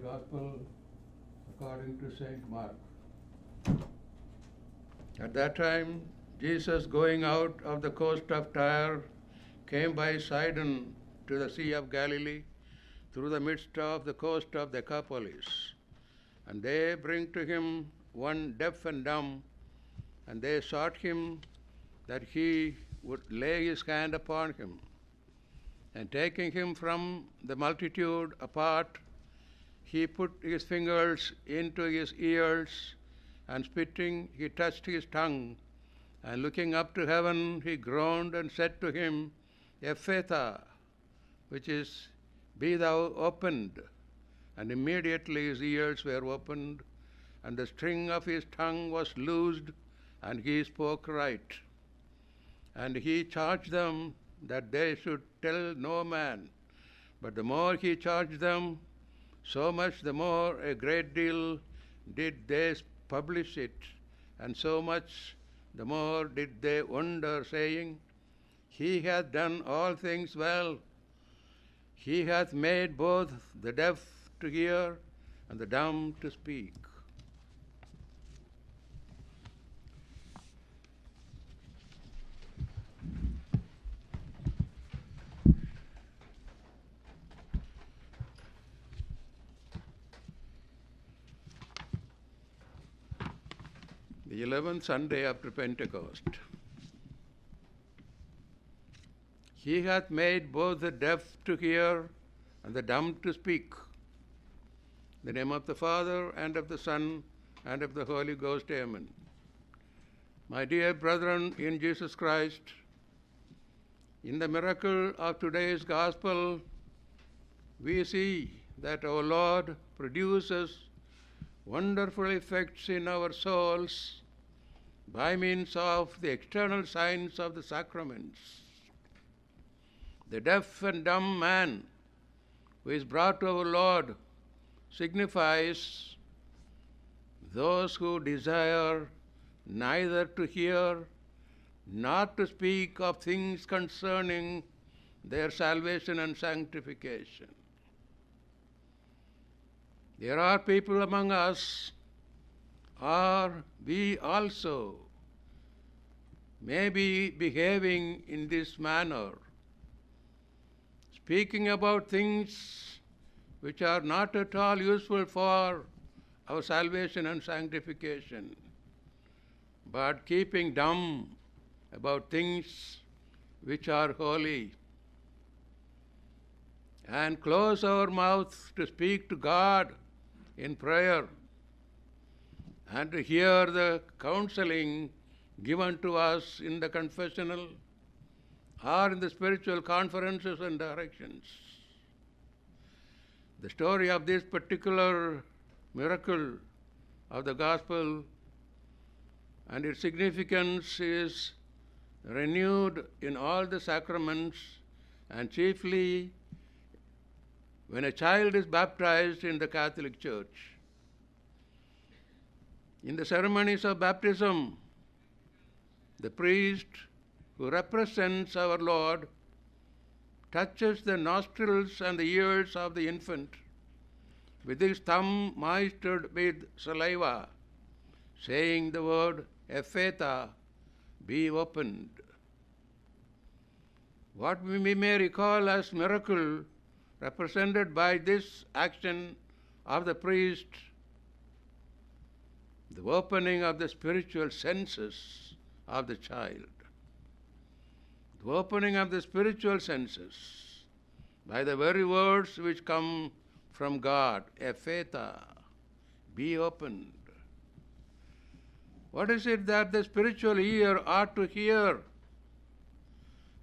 Gospel according to St. Mark. At that time, Jesus, going out of the coast of Tyre, came by Sidon to the Sea of Galilee, through the midst of the coast of Decapolis. And they bring to him one deaf and dumb, and they sought him that he would lay his hand upon him. And taking him from the multitude apart, he put his fingers into his ears, and spitting, he touched his tongue. And looking up to heaven, he groaned and said to him, Ephphatha, which is, be thou opened. And immediately his ears were opened, and the string of his tongue was loosed, and he spoke right. And he charged them that they should tell no man. But the more he charged them, so much the more a great deal did they publish it, and so much the more did they wonder, saying, He hath done all things well. He hath made both the deaf to hear and the dumb to speak. The 11th Sunday after Pentecost. He hath made both the deaf to hear and the dumb to speak. In the name of the Father, and of the Son, and of the Holy Ghost. Amen. My dear brethren in Jesus Christ, in the miracle of today's Gospel, we see that our Lord produces wonderful effects in our souls by means of the external signs of the sacraments. The deaf and dumb man who is brought to our Lord signifies those who desire neither to hear nor to speak of things concerning their salvation and sanctification. There are people among us, or we also may be behaving in this manner, speaking about things which are not at all useful for our salvation and sanctification, but keeping dumb about things which are holy, and close our mouth to speak to God in prayer and to hear the counseling given to us in the confessional or in the spiritual conferences and directions. The story of this particular miracle of the Gospel and its significance is renewed in all the sacraments, and chiefly when a child is baptized in the Catholic Church. In the ceremonies of baptism, the priest who represents our Lord touches the nostrils and the ears of the infant with his thumb moistened with saliva, saying the word Ephphatha, be opened. What we may recall as miracle represented by this action of the priest, the opening of the spiritual senses of the child. The opening of the spiritual senses by the very words which come from God, Ephphatha, be opened. What is it that the spiritual ear ought to hear?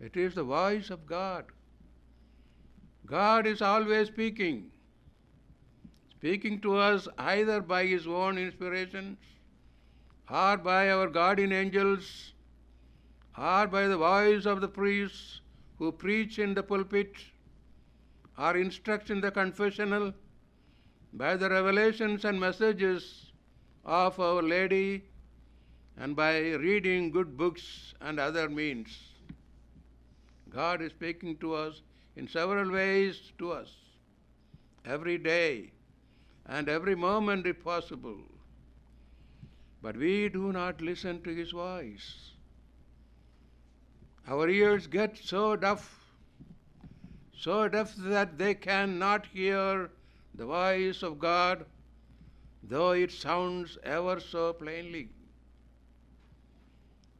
It is the voice of God. God is always speaking to us either by His own inspirations, or by our guardian angels, or by the voice of the priests who preach in the pulpit, or instruct in the confessional, by the revelations and messages of Our Lady, and by reading good books and other means. God is speaking to us in several ways to us every day. and every moment if possible. But we do not listen to his voice. Our ears get so deaf that they cannot hear the voice of God, though it sounds ever so plainly.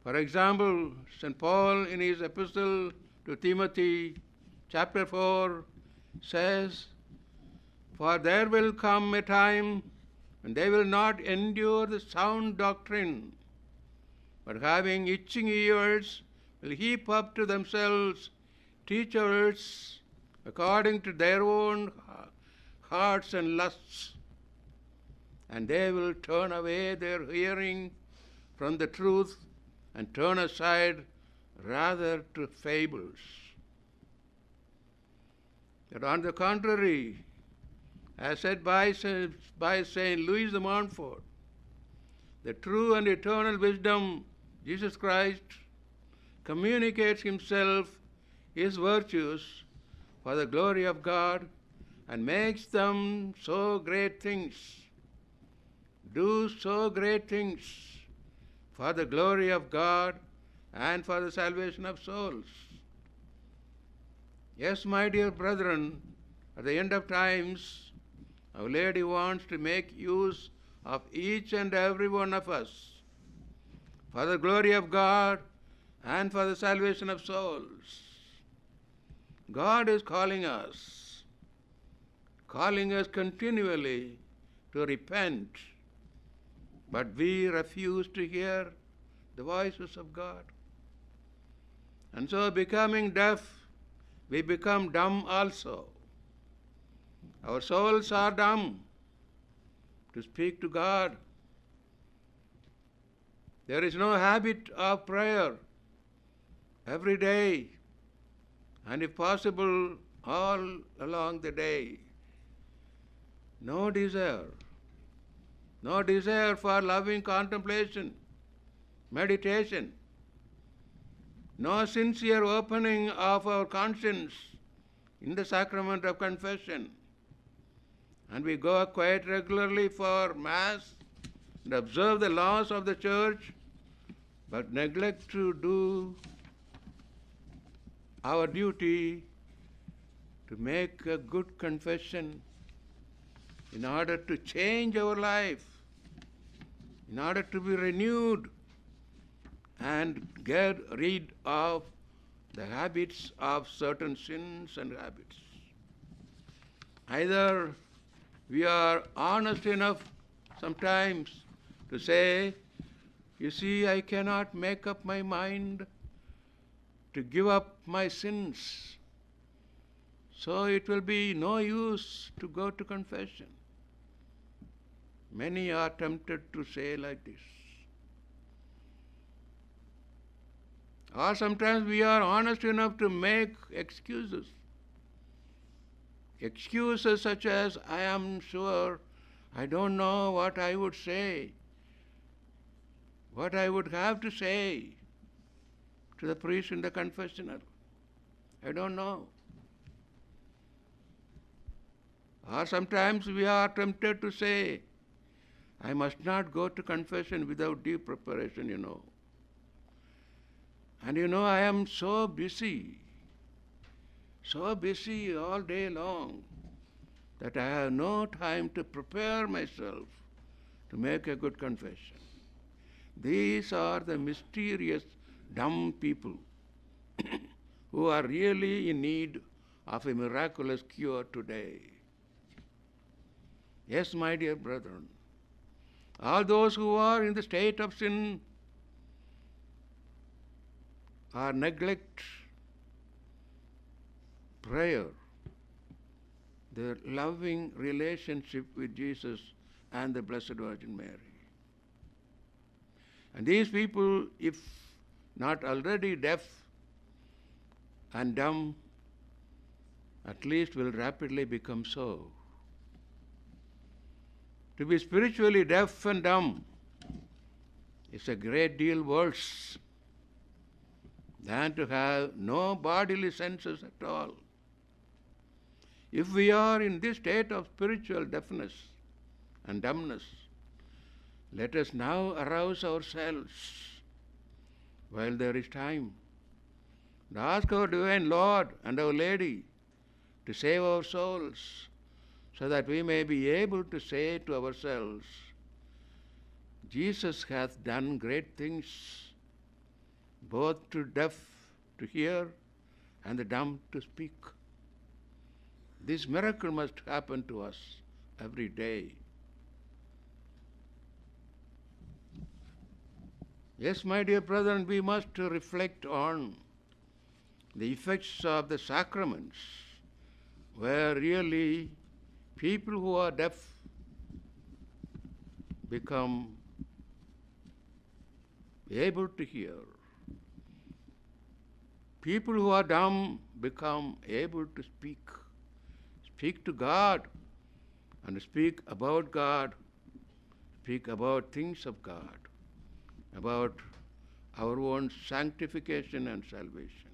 For example, St. Paul in his epistle to Timothy, chapter 4, says, "For there will come a time when they will not endure the sound doctrine, but having itching ears will heap up to themselves teachers according to their own hearts and lusts, and they will turn away their hearing from the truth and turn aside rather to fables." But on the contrary, as said by St. Louis de Montfort, the true and eternal wisdom, Jesus Christ, communicates himself, his virtues, for the glory of God, and makes them so great things, do so great things for the glory of God and for the salvation of souls. Yes, my dear brethren, at the end of times, Our Lady wants to make use of each and every one of us for the glory of God and for the salvation of souls. God is calling us continually to repent, but we refuse to hear the voices of God. And so, becoming deaf, we become dumb also. Our souls are dumb to speak to God. There is no habit of prayer every day, and if possible, all along the day. No desire for loving contemplation, meditation, no sincere opening of our conscience in the sacrament of confession. And we go quite regularly for Mass and observe the laws of the Church, but neglect to do our duty to make a good confession in order to change our life, in order to be renewed and get rid of the habits of certain sins and habits. Either we are honest enough sometimes to say, "You see, I cannot make up my mind to give up my sins, so it will be no use to go to confession." Many are tempted to say like this. Or sometimes we are honest enough to make excuses. Excuses such as, "I am sure I don't know what I would say, what I would have to say to the priest in the confessional. I don't know." Or sometimes we are tempted to say, "I must not go to confession without due preparation, And I am so busy all day long, that I have no time to prepare myself to make a good confession." These are the mysterious, dumb people who are really in need of a miraculous cure today. Yes, my dear brethren, all those who are in the state of sin or neglect prayer, their loving relationship with Jesus and the Blessed Virgin Mary. And these people, if not already deaf and dumb, at least will rapidly become so. To be spiritually deaf and dumb is a great deal worse than to have no bodily senses at all. If we are in this state of spiritual deafness, and dumbness. Let us now arouse ourselves while there is time, and ask our divine Lord and our Lady to save our souls, so that we may be able to say to ourselves, Jesus hath done great things, both to deaf to hear and the dumb to speak. This miracle must happen to us every day. Yes, my dear brethren, we must reflect on the effects of the sacraments, where really people who are deaf become able to hear. People who are dumb become able to speak to God and speak about God, speak about things of God, about our own sanctification and salvation.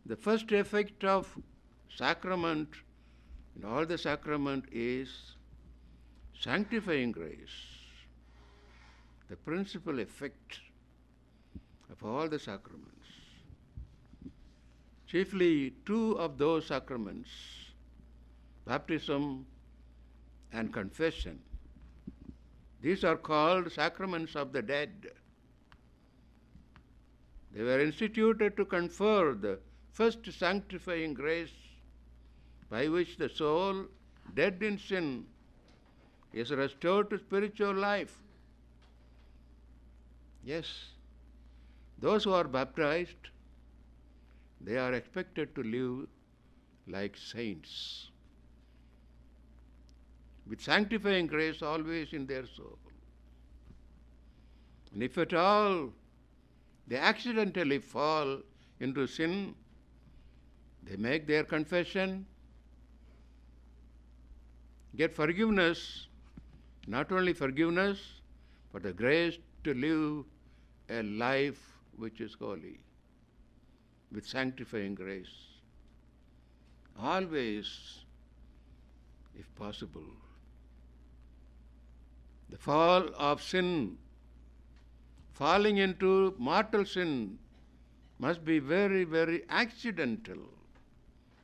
The first effect of sacrament and all the sacrament is sanctifying grace. The principal effect of all the sacraments. Chiefly two of those sacraments, baptism and confession. These are called sacraments of the dead. They were instituted to confer the first sanctifying grace by which the soul, dead in sin, is restored to spiritual life. Yes, those who are baptized, they are expected to live like saints, with sanctifying grace always in their soul. And if at all they accidentally fall into sin, they make their confession, get forgiveness, not only forgiveness, but the grace to live a life which is holy, with sanctifying grace. Always, if possible. The fall of sin, falling into mortal sin, must be very, very accidental,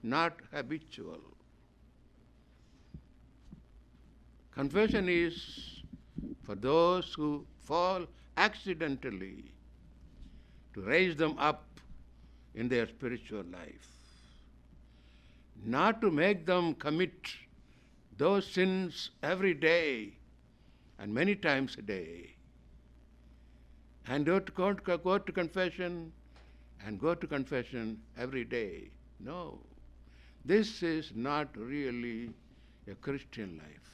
not habitual. Confession is for those who fall accidentally, to raise them up in their spiritual life, not to make them commit those sins every day and many times a day, and don't go to confession and go to confession every day. No, this is not really a Christian life.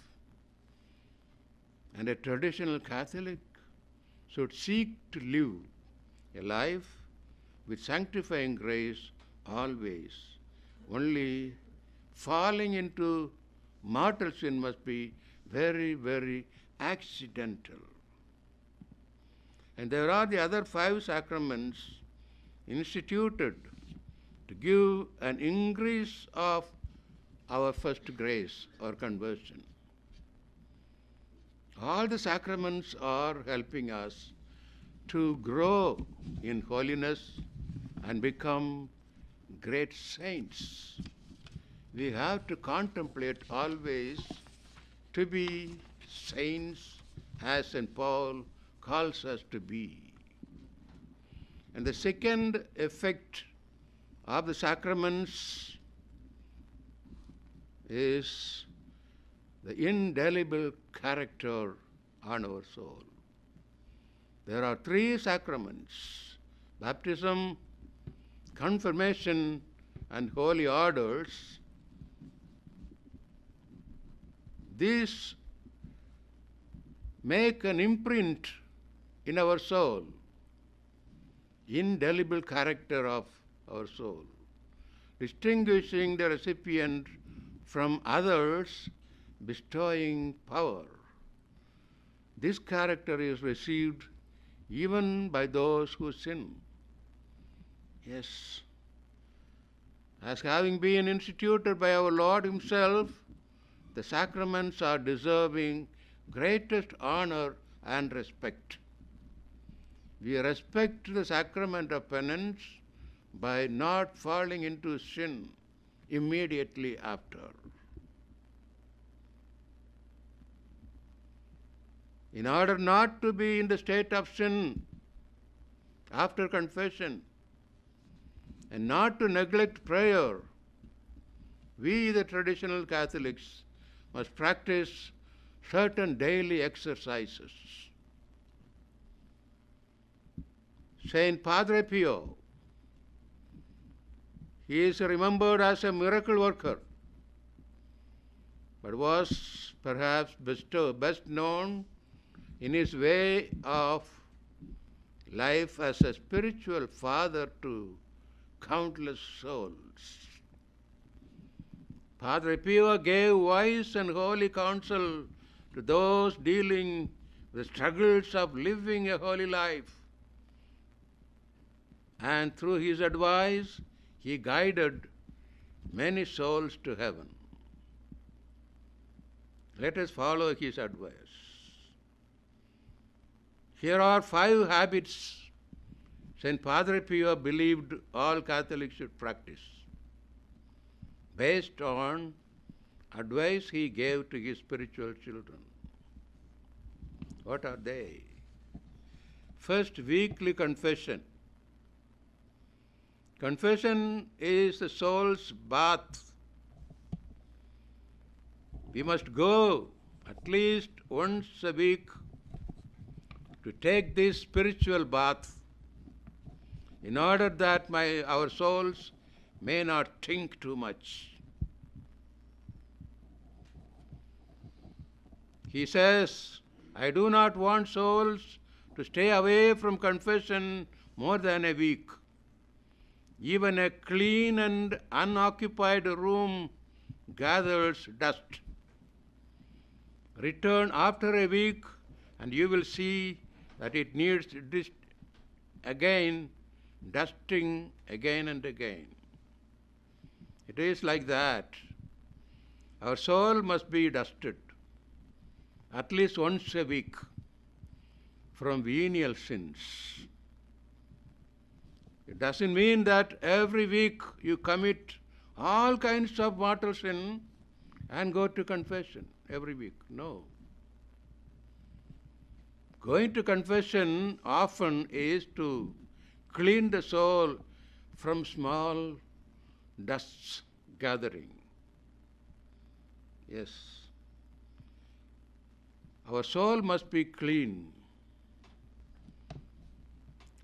And a traditional Catholic should seek to live a life with sanctifying grace always. Only falling into mortal sin must be very, very accidental. And there are the other 5 sacraments instituted to give an increase of our first grace or conversion. All the sacraments are helping us to grow in holiness and become great saints. We have to contemplate always to be saints as St. Paul calls us to be. And the second effect of the sacraments is the indelible character on our soul. There are 3 sacraments: baptism, confirmation, and holy orders. These make an imprint in our soul, indelible character of our soul, distinguishing the recipient from others, bestowing power. This character is received even by those who sin. Yes, as having been instituted by our Lord Himself, the sacraments are deserving greatest honor and respect. We respect the sacrament of penance by not falling into sin immediately after. In order not to be in the state of sin after confession and not to neglect prayer, we, the traditional Catholics, must practice certain daily exercises. Saint Padre Pio, he is remembered as a miracle worker, but was perhaps best known in his way of life as a spiritual father to countless souls. Padre Pio gave wise and holy counsel to those dealing with the struggles of living a holy life. And through his advice, he guided many souls to heaven. Let us follow his advice. Here are 5 habits St. Padre Pio believed all Catholics should practice, based on advice he gave to his spiritual children. What are they? First, weekly confession. Confession is the soul's bath. We must go at least once a week to take this spiritual bath in order that our souls may not think too much. He says, I do not want souls to stay away from confession more than a week. Even a clean and unoccupied room gathers dust. Return after a week and you will see that it needs dusting again and again. It is like that. Our soul must be dusted at least once a week from venial sins. It doesn't mean that every week you commit all kinds of mortal sin and go to confession every week. No. Going to confession often is to clean the soul from small dusts gathering. Yes. Our soul must be clean.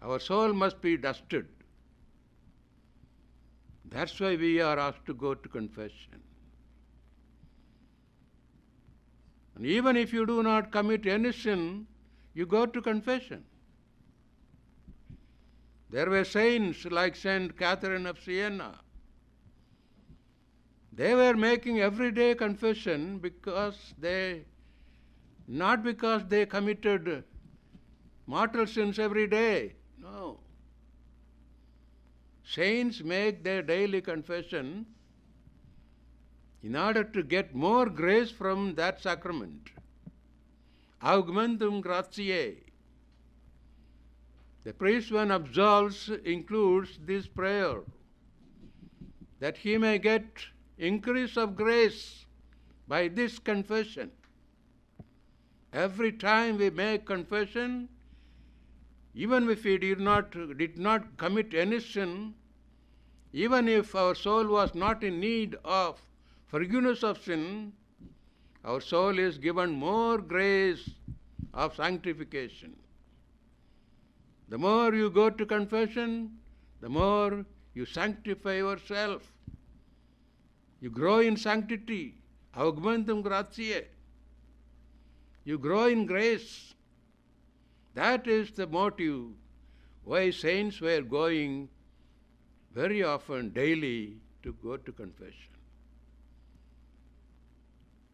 Our soul must be dusted. That's why we are asked to go to confession. And even if you do not commit any sin, you go to confession. There were saints like Saint Catherine of Siena. They were making everyday confession not because they committed mortal sins every day. No. Saints make their daily confession in order to get more grace from that sacrament. Augmentum gratiae. The priest, when absolves, includes this prayer, that he may get increase of grace by this confession. Every time we make confession, even if we did not commit any sin, even if our soul was not in need of forgiveness of sin, our soul is given more grace of sanctification. The more you go to confession, the more you sanctify yourself. You grow in sanctity, augmentum gratiae. You grow in grace. That is the motive why saints were going very often daily to go to confession.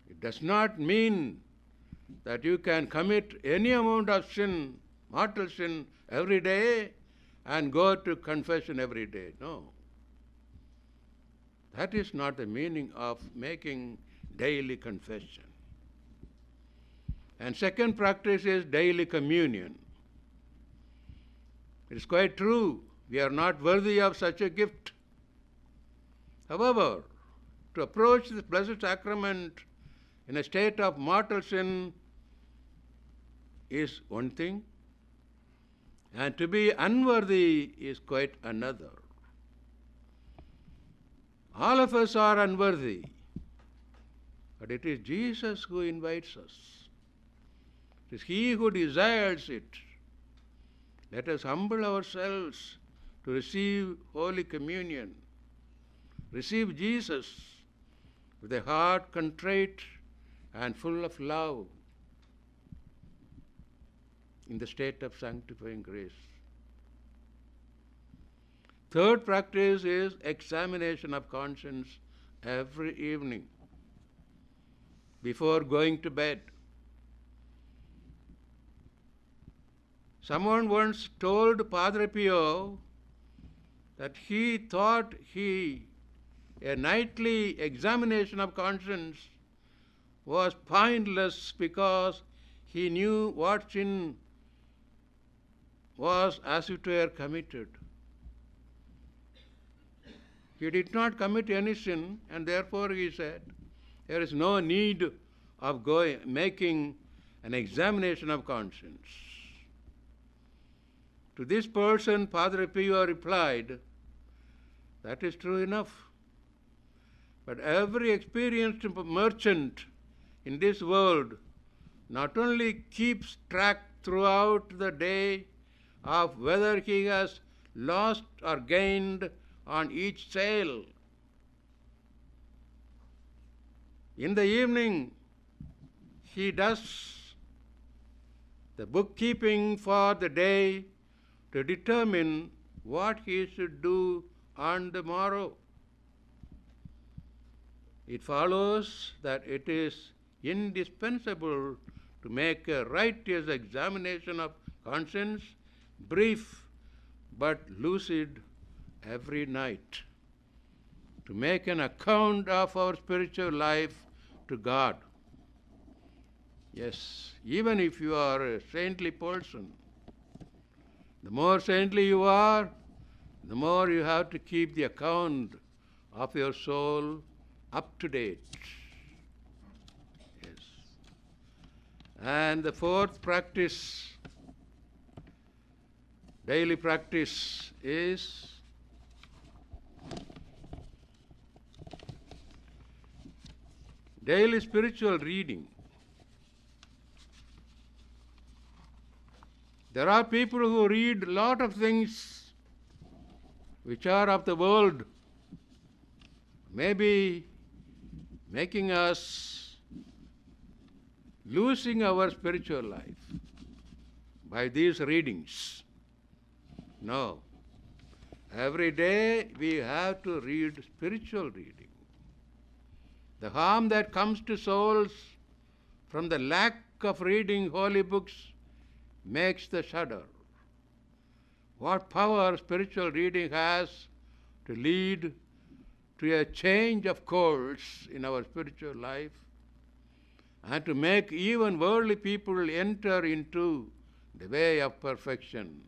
It does not mean that you can commit any amount of sin, mortal sin, every day and go to confession every day. No. That is not the meaning of making daily confession. And second practice is daily communion. It is quite true, we are not worthy of such a gift. However, to approach this blessed sacrament in a state of mortal sin is one thing, and to be unworthy is quite another. All of us are unworthy, but it is Jesus who invites us. It is He who desires it. Let us humble ourselves to receive Holy Communion. Receive Jesus with a heart contrite and full of love in the state of sanctifying grace. Third practice is examination of conscience every evening before going to bed. Someone once told Padre Pio that he thought a nightly examination of conscience was pointless because he knew what sin was as it were committed. He did not commit any sin, and therefore he said, there is no need of making an examination of conscience. To this person, Padre Pio replied, that is true enough. But every experienced merchant in this world not only keeps track throughout the day of whether he has lost or gained on each sale. In the evening, he does the bookkeeping for the day to determine what he should do on the morrow. It follows that it is indispensable to make a righteous examination of conscience, brief but lucid, every night, to make an account of our spiritual life to God. Yes, even if you are a saintly person, the more saintly you are, the more you have to keep the account of your soul up to date. Yes. And the fourth practice, daily practice, is daily spiritual reading. There are people who read a lot of things which are of the world, maybe making us losing our spiritual life by these readings. No. Every day we have to read spiritual reading. The harm that comes to souls from the lack of reading holy books makes the shudder. What power spiritual reading has to lead to a change of course in our spiritual life and to make even worldly people enter into the way of perfection.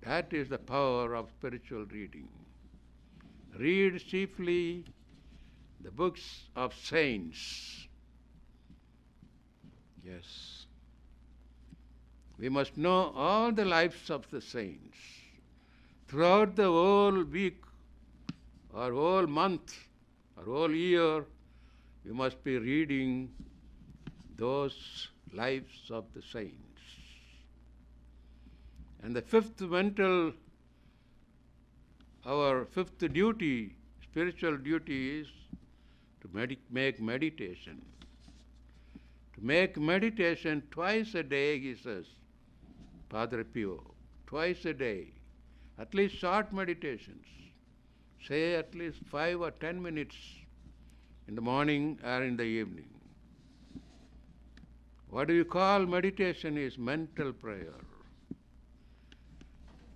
That is the power of spiritual reading. Read chiefly the books of saints. Yes. We must know all the lives of the saints. Throughout the whole week, or whole month, or whole year, you must be reading those lives of the saints. And the our fifth duty, spiritual duty, is to make meditation. To make meditation twice a day, he says, Padre Pio, twice a day, at least short meditations. Say at least 5 or 10 minutes in the morning or in the evening. What do you call meditation is mental prayer.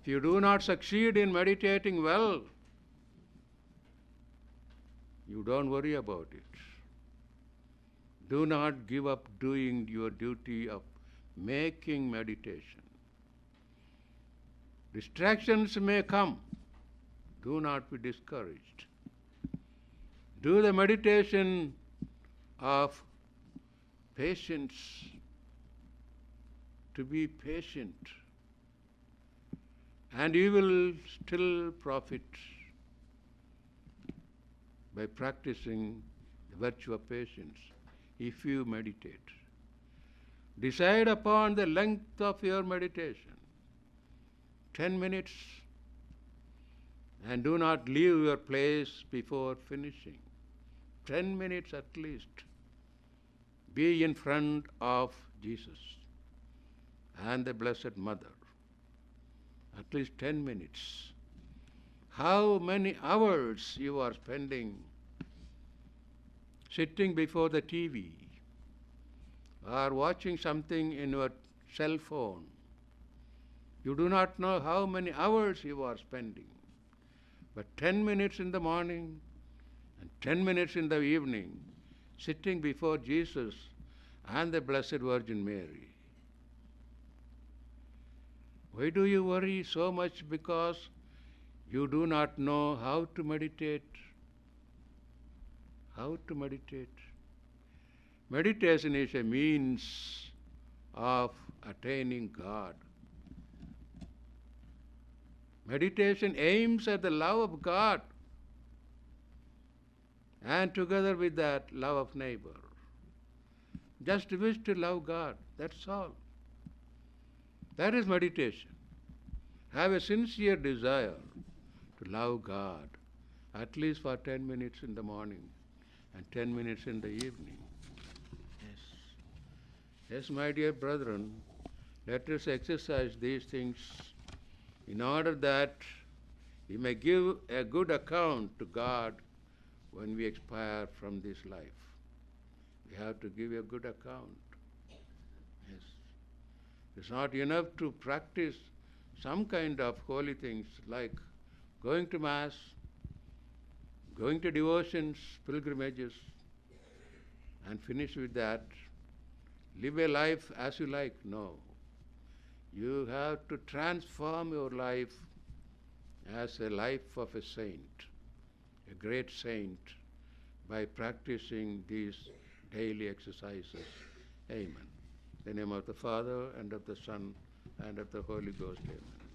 If you do not succeed in meditating well, you don't worry about it. Do not give up doing your duty of making meditation. Distractions may come. Do not be discouraged. Do the meditation of patience, to be patient, and you will still profit by practicing the virtue of patience if you meditate. Decide upon the length of your meditation. 10 minutes, and do not leave your place before finishing. 10 minutes at least. Be in front of Jesus and the Blessed Mother. At least 10 minutes. How many hours you are spending sitting before the TV or watching something in your cell phone. You do not know how many hours you are spending. But 10 minutes in the morning and 10 minutes in the evening, sitting before Jesus and the Blessed Virgin Mary. Why do you worry so much? Because you do not know how to meditate. How to meditate. Meditation is a means of attaining God. Meditation aims at the love of God and together with that, love of neighbor. Just wish to love God, that's all. That is meditation. Have a sincere desire to love God, at least for 10 minutes in the morning and 10 minutes in the evening. Yes. Yes, my dear brethren, let us exercise these things in order that we may give a good account to God when we expire from this life. We have to give a good account. Yes. It's not enough to practice some kind of holy things like going to Mass, going to devotions, pilgrimages, and finish with that. Live a life as you like. No. You have to transform your life as a life of a saint, a great saint, by practicing these daily exercises. Amen. In the name of the Father, and of the Son, and of the Holy Ghost. Amen.